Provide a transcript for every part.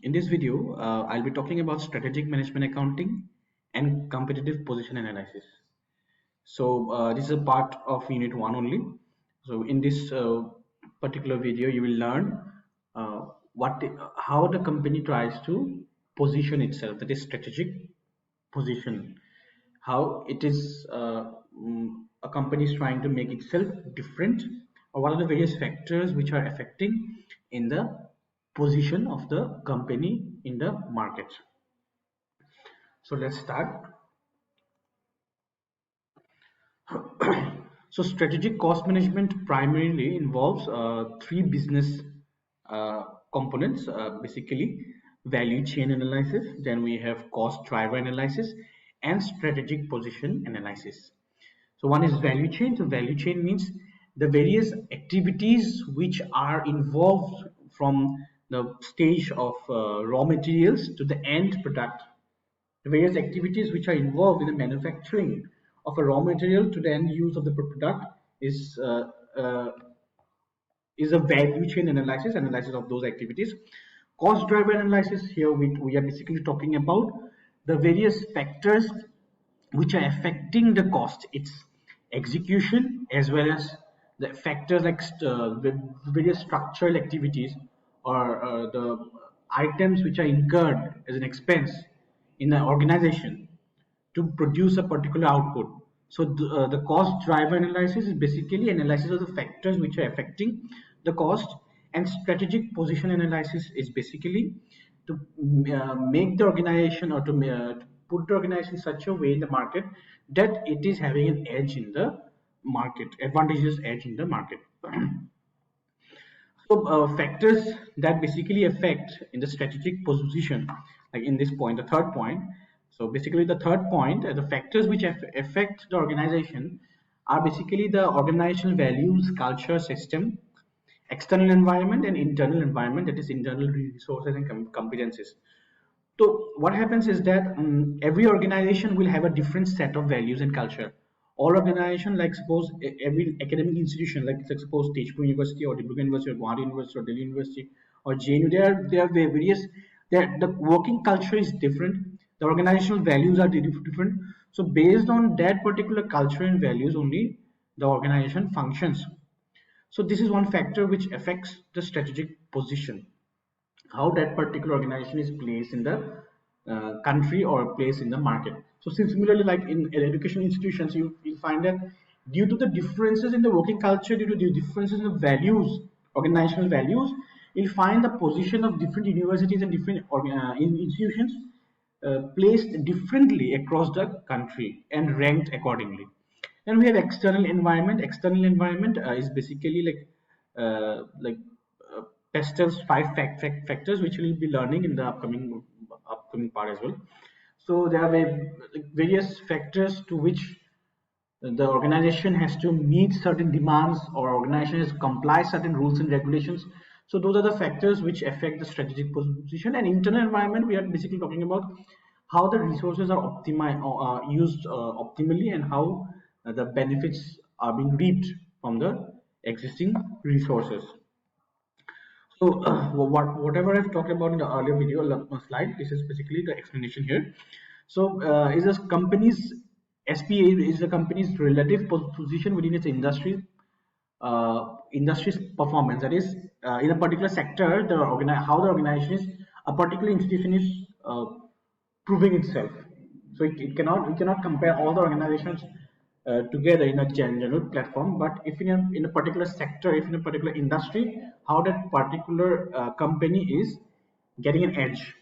In this video, I'll be talking about strategic management accounting and competitive position analysis. This is a part of Unit 1 only. So, in this particular video, you will learn how the company tries to position itself, that is strategic position, how it is a company is trying to make itself different, or what are the various factors which are affecting in the position of the company in the market. So let's start. So strategic cost management primarily involves three business uh, components, basically value chain analysis, then we have cost driver analysis and strategic position analysis. So one is value chain. So value chain means the various activities which are involved from the stage of raw materials to the end product. The various activities which are involved in the manufacturing of a raw material to the end use of the product is uh, is a value chain analysis of those activities. Cost driver analysis, here we are basically talking about the various factors which are affecting the cost, its execution, as well as the factors like the various structural activities or the items which are incurred as an expense in the organization to produce a particular output. So the cost driver analysis is basically analysis of the factors which are affecting the cost, and strategic position analysis is basically to make the organization, or to put the organization in such a way in the market that it is having an edge in the market, advantageous edge in the market. So factors that basically affect in the strategic position, like in this point, the third point. So basically the third point, the factors which affect the organization are basically the organizational values, culture, system, external environment and internal environment, that is internal resources and competencies. So what happens is that every organization will have a different set of values and culture. All organization, like suppose every academic institution, like suppose Tezpur University or Dibrugarh University or Guwahati University or Delhi University or JNU, there are various. The working culture is different. The organizational values are different. So based on that particular culture and values, only the organization functions. So this is one factor which affects the strategic position, how that particular organization is placed in the country or placed in the market. So similarly, like in education institutions, you find that due to the differences in the working culture, due to the differences in the values, organizational values, you'll find the position of different universities and different institutions placed differently across the country and ranked accordingly. Then we have external environment. External environment is basically like Pestel's factors, which we'll be learning in the upcoming part as well. So there are various factors to which the organization has to meet certain demands, or organization has to comply certain rules and regulations. So those are the factors which affect the strategic position. And internal environment, we are basically talking about how the resources are used optimally, and how the benefits are being reaped from the existing resources. So whatever I've talked about in the earlier video slide, this is basically the explanation here. So is a company's SPA is a company's relative position within its industry's performance. That is, in a particular sector, how the organization is, a particular institution is proving itself. So we cannot compare all the organizations together in a general platform. But if in a particular sector, if in a particular industry, how that particular company is getting an edge.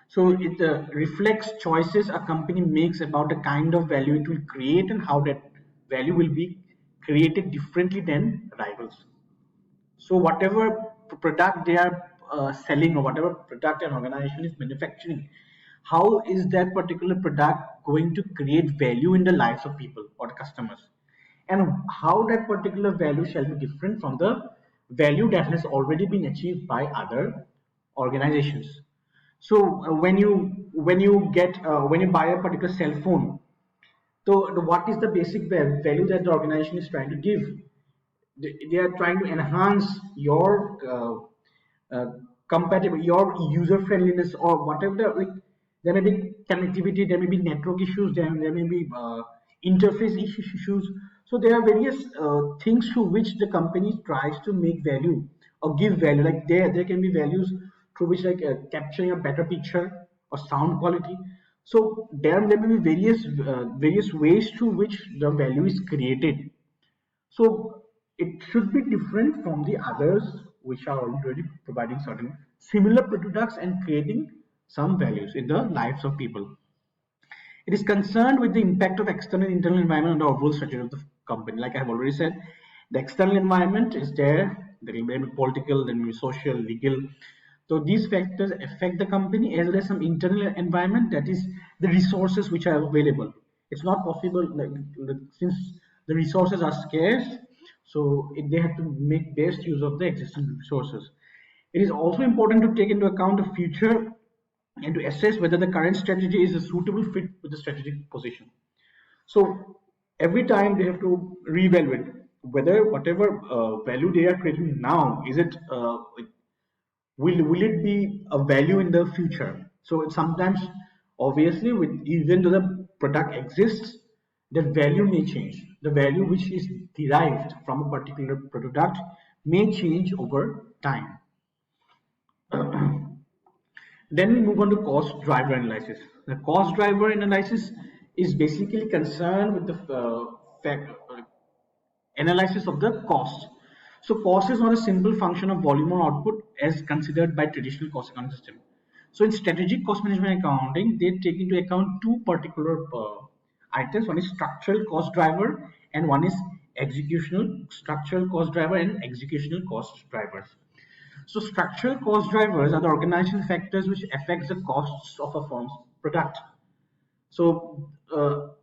So it reflects choices a company makes about the kind of value it will create, and how that value will be created differently than rivals. So whatever product they are selling, or whatever product an organization is manufacturing, how is that particular product going to create value in the lives of people or the customers, and how that particular value shall be different from the value that has already been achieved by other organizations. So when you buy a particular cell phone, so what is the basic value that the organization is trying to give? They are trying to enhance your compatible, your user friendliness or whatever like there may be connectivity, there may be network issues, there may be interface issues. So there are various things through which the company tries to make value or give value. Like there can be values through which like capturing a better picture or sound quality. So there may be various ways through which the value is created. So it should be different from the others which are already providing certain similar products and creating some values in the lives of people. It is concerned with the impact of external and internal environment on the overall strategy of the company. Like I have already said, the external environment is there. There will be political, there will be social, legal. So these factors affect the company as well as some internal environment, that is the resources which are available. It's not possible like, since the resources are scarce, so they have to make best use of the existing resources. It is also important to take into account the future and to assess whether the current strategy is a suitable fit with the strategic position. So every time they have to reevaluate whether whatever value they are creating now is it will it be a value in the future. So sometimes obviously with even though the product exists, the value may change. The value which is derived from a particular product may change over time. Then we move on to cost driver analysis. The cost driver analysis is basically concerned with the analysis of the cost. So cost is not a simple function of volume or output as considered by traditional cost accounting system. So in strategic cost management accounting, they take into account two particular items. One is structural cost driver and one is executional structural cost driver and executional cost drivers. So structural cost drivers are the organizational factors which affects the costs of a firm's product. So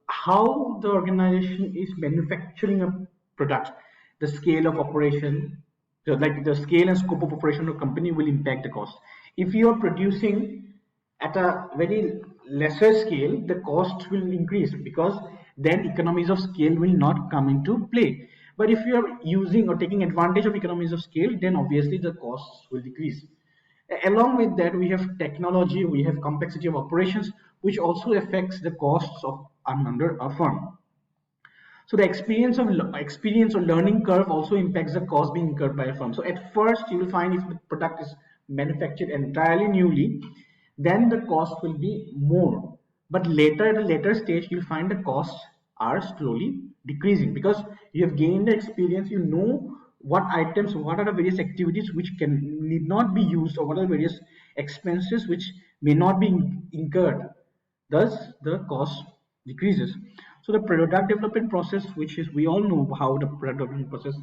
how the organization is manufacturing a product, the scale of operation, like the scale and scope of operation of a company will impact the cost. If you are producing at a very lesser scale, the cost will increase because then economies of scale will not come into play. But if you are using or taking advantage of economies of scale, then obviously the costs will decrease. Along with that, we have technology, we have complexity of operations, which also affects the costs of under a firm. So the experience or learning curve also impacts the cost being incurred by a firm. So at first, you will find if the product is manufactured entirely newly, then the cost will be more. But later, at a later stage, you'll find the costs are slowly decreasing because you have gained the experience. You know what items, what are the various activities which can need not be used, or what are the various expenses which may not be incurred. Thus, the cost decreases. So the product development process, which is we all know how the product development process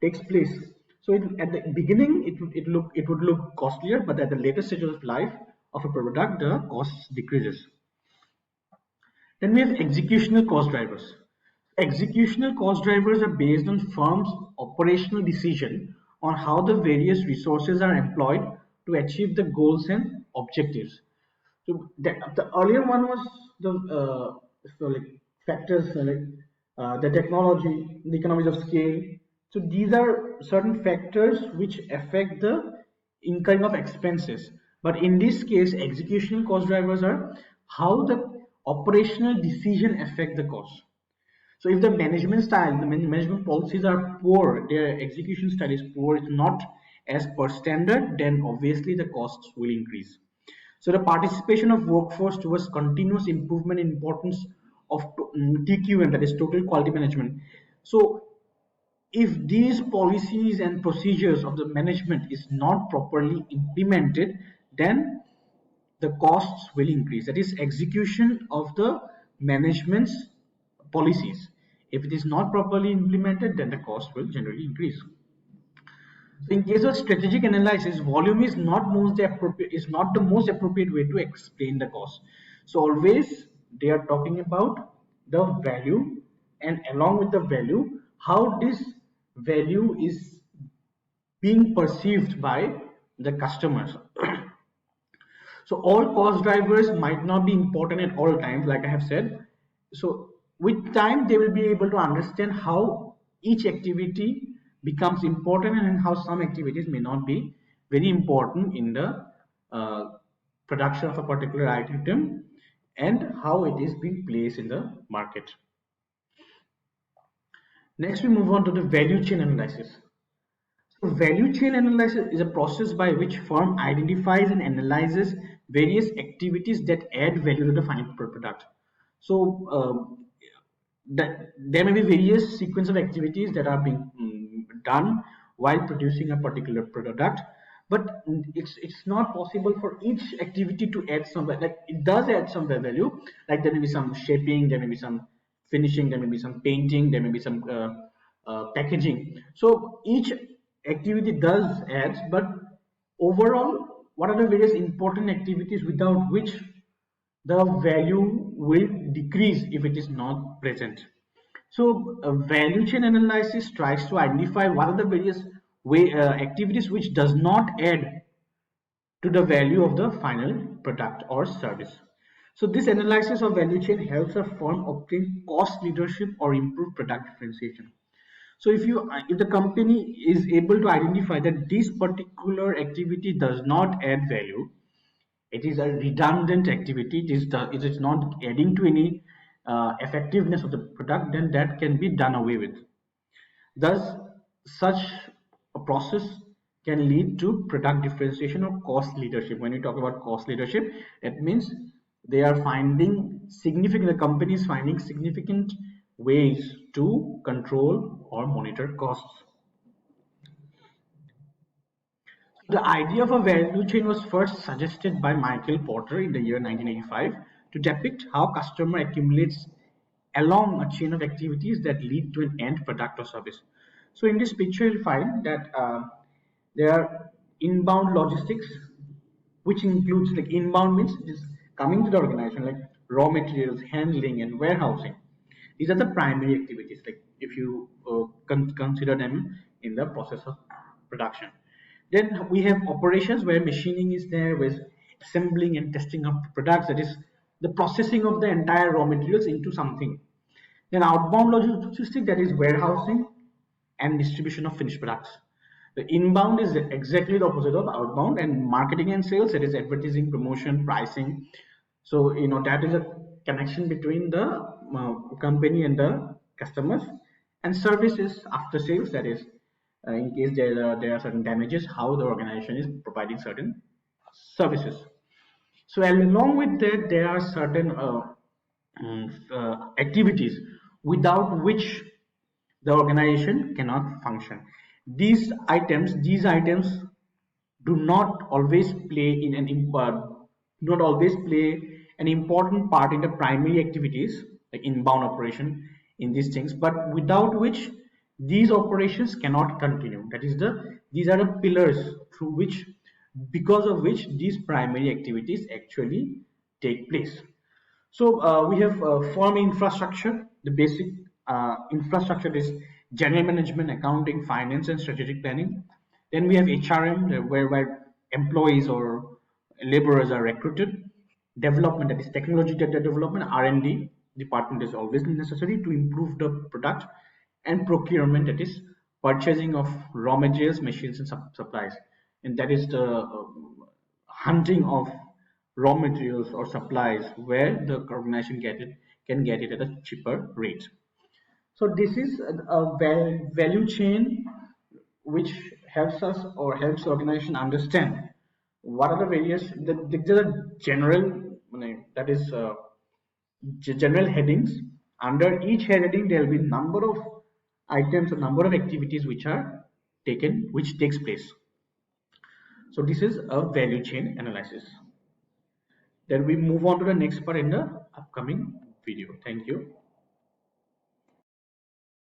takes place. So at the beginning, it would look costlier, but at the later stage of life of a product, the cost decreases. Then we have executional cost drivers. Executional cost drivers are based on firms' operational decision on how the various resources are employed to achieve the goals and objectives. So the earlier one was the so like factors like the technology, the economies of scale. So these are certain factors which affect the incurring of expenses. But in this case, executional cost drivers are how the operational decision affect the cost. So if the management style, the management policies are poor, their execution style is poor, it's not as per standard, then obviously the costs will increase. So the participation of workforce towards continuous improvement in importance of TQM, that is total quality management. So if these policies and procedures of the management is not properly implemented, then the costs will increase. That is execution of the management's policies. If it is not properly implemented, then the cost will generally increase. So in case of strategic analysis, volume is not the most appropriate way to explain the cost. So always they are talking about the value, and along with the value, how this value is being perceived by the customers. So all cost drivers might not be important at all times, like I have said. So with time, they will be able to understand how each activity becomes important and how some activities may not be very important in the production of a particular item and how it is being placed in the market. Next, we move on to the value chain analysis. So value chain analysis is a process by which firm identifies and analyzes various activities that add value to the final product. So there may be various sequence of activities that are being done while producing a particular product, but it's not possible for each activity to add some, like it does add some value, like there may be some shaping, there may be some finishing, there may be some painting, there may be some packaging. So each activity does add, but overall, what are the various important activities without which the value will decrease if it is not present? So value chain analysis tries to identify what are the various activities which does not add to the value of the final product or service. So this analysis of value chain helps a firm obtain cost leadership or improve product differentiation. So if the company is able to identify that this particular activity does not add value, it is a redundant activity, it is not adding to any effectiveness of the product, then that can be done away with. Thus, such a process can lead to product differentiation or cost leadership. When we talk about cost leadership, it means they are finding significant, the company is finding significant ways to control or monitor costs. The idea of a value chain was first suggested by Michael Porter in the year 1985 to depict how customer accumulates along a chain of activities that lead to an end product or service. So in this picture, you'll find that there are inbound logistics, which includes, like, inbound means just coming to the organization, like raw materials, handling, and warehousing. These are the primary activities, like if you consider them in the process of production. Then we have operations where machining is there, with assembling and testing of products, that is the processing of the entire raw materials into something. Then outbound logistics, that is warehousing and distribution of finished products. The inbound is exactly the opposite of outbound, and marketing and sales, that is advertising, promotion, pricing. So that is a connection between the company and the customers. And services after sales, that is in case there are certain damages, how the organization is providing certain services. So along with that, there are certain activities without which the organization cannot function. These items do not always play in an not always play an important part in the primary activities, like inbound operation in these things, but without which these operations cannot continue. That is these are the pillars through which, because of which, these primary activities actually take place. So we have firm infrastructure. The basic infrastructure is general management, accounting, finance, and strategic planning. Then we have HRM, where employees or laborers are recruited. Development, that is technology data development, R&D department is always necessary to improve the product. And procurement, that is purchasing of raw materials, machines, and supplies. And that is the hunting of raw materials or supplies where the organization can get it at a cheaper rate. So this is a value chain which helps us or helps the organization understand what are the various, there are general, that is general headings. Under each heading there will be number of items, a number of activities which takes place. So this is a value chain analysis. Then we move on to the next part in the upcoming video. Thank you.